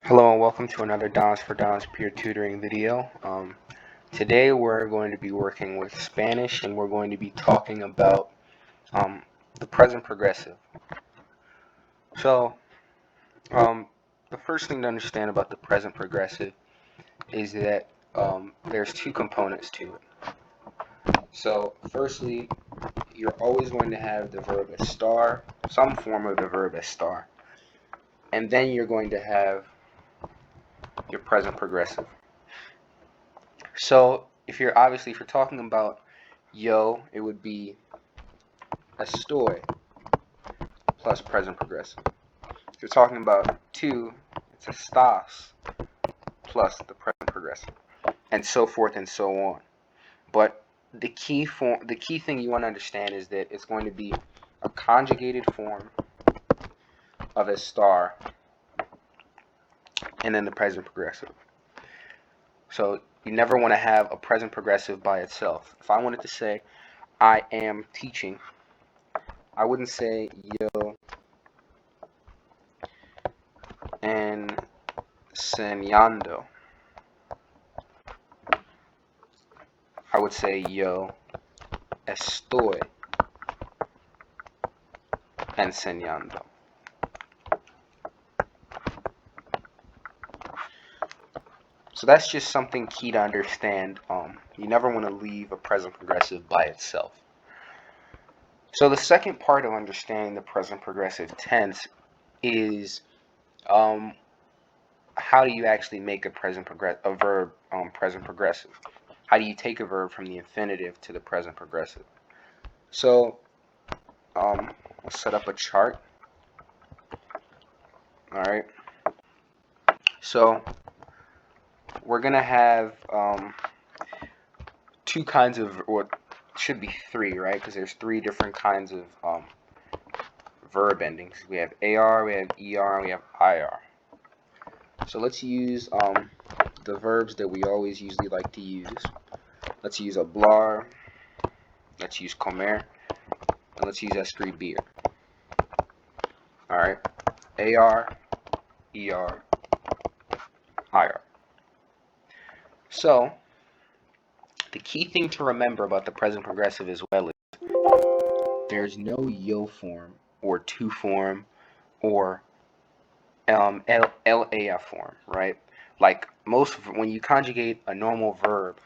Hello and welcome to another Dons for Dons peer tutoring video. Today we're going to be working with Spanish and we're going to be talking about the present progressive. So the first thing to understand about the present progressive is that there's two components to it. So firstly, you're always going to have the verb as star, some form of the verb as star, and then you're going to have your present progressive. So if you're talking about yo, it would be estoy plus present progressive. If you're talking about tú, it's estás plus the present progressive, and so forth and so on. But the key thing you want to understand is that it's going to be a conjugated form of estar and then the present progressive. So you never want to have a present progressive by itself. If I wanted to say I am teaching, I wouldn't say yo enseñando. I would say yo estoy enseñando. So that's just something key to understand. You never want to leave a present progressive by itself. So the second part of understanding the present progressive tense is how do you actually make a verb present progressive? How do you take a verb from the infinitive to the present progressive? So let's set up a chart. All right. So we're gonna have two kinds of, or should be three, right? Because there's three different kinds of verb endings. We have AR, we have ER, and we have IR. So let's use the verbs that we always usually like to use. Let's use hablar, let's use comer, and let's use escribir. All right, AR, ER, IR. So the key thing to remember about the present progressive as well is there's no yo form or to form or LAF form, right? Like when you conjugate a normal verb,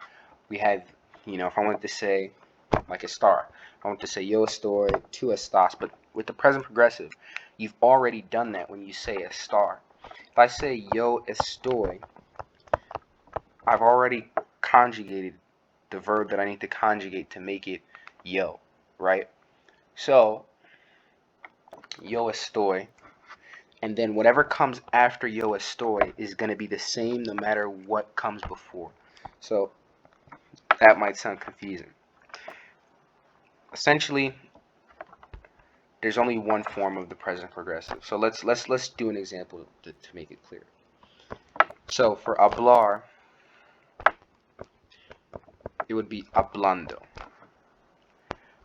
we have, if I wanted to say like estar, I want to say yo estoy, tú estás, but with the present progressive, you've already done that when you say estar. If I say yo estoy, I've already conjugated the verb that I need to conjugate to make it yo, right? So yo estoy, and then whatever comes after yo estoy is going to be the same no matter what comes before. So that might sound confusing. Essentially, there's only one form of the present progressive. So let's do an example to make it clear. So for hablar, it would be hablando.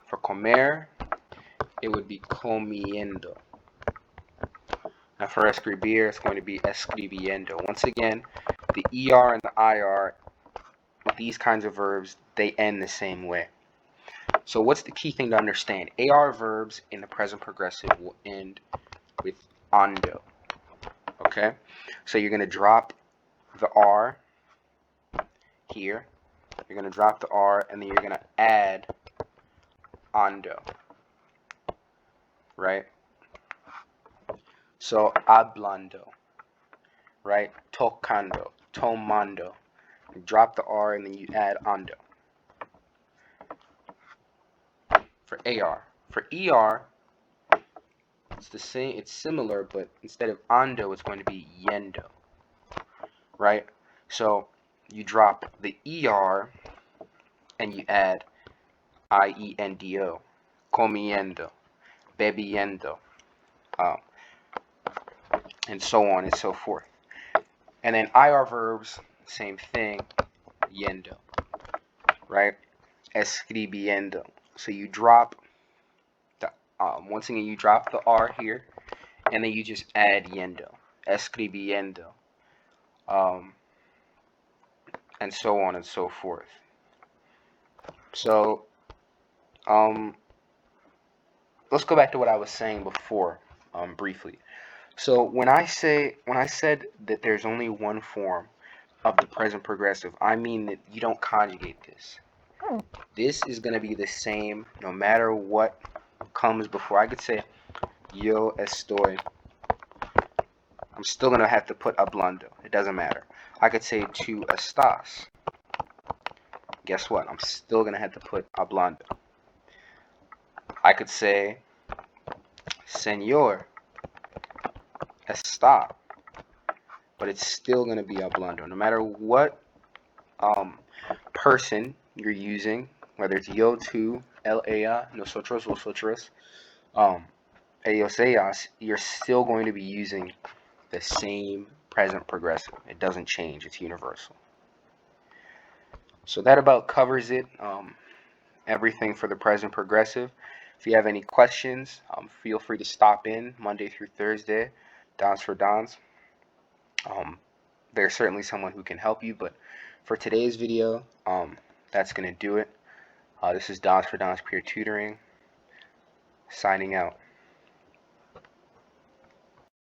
For comer, it would be comiendo. Now for escribir, it's going to be escribiendo. Once again, the ER and the IR, these kinds of verbs, they end the same way. So what's the key thing to understand? AR verbs in the present progressive will end with ando. Okay? So you're going to drop the R here. You're going to drop the R, and then you're going to add ando. Right? So hablando. Right? Tocando. Tomando. You drop the R, and then you add ando. For AR. For ER, it's the same, it's similar, but instead of ando, it's going to be yendo. Right? So you drop the ER and you add IENDO. Comiendo. Bebiendo. And so on and so forth. And then IR verbs, same thing. Yendo. Right? Escribiendo. So you drop the once again you drop the R here, and then you just add yendo. Escribiendo. and so on and so forth. So let's go back to what I was saying before, briefly. So when I said that there's only one form of the present progressive, I mean that you don't conjugate this. This is going to be the same no matter what comes before. I could say yo estoy. I'm still going to have to put hablando. It doesn't matter. I could say tú estás. Guess what? I'm still going to have to put hablando. I could say señor está, but it's still going to be hablando. No matter what person you're using, whether it's yo, tú, él, ella, nosotros, vosotros, ellos, ellas, you're still going to be using the same present progressive. It doesn't change. It's universal. So that about covers it. Everything for the present progressive. If you have any questions, feel free to stop in Monday through Thursday, Dons for Dons. There's certainly someone who can help you, but for today's video, that's going to do it. This is Dons for Dons Peer Tutoring, signing out.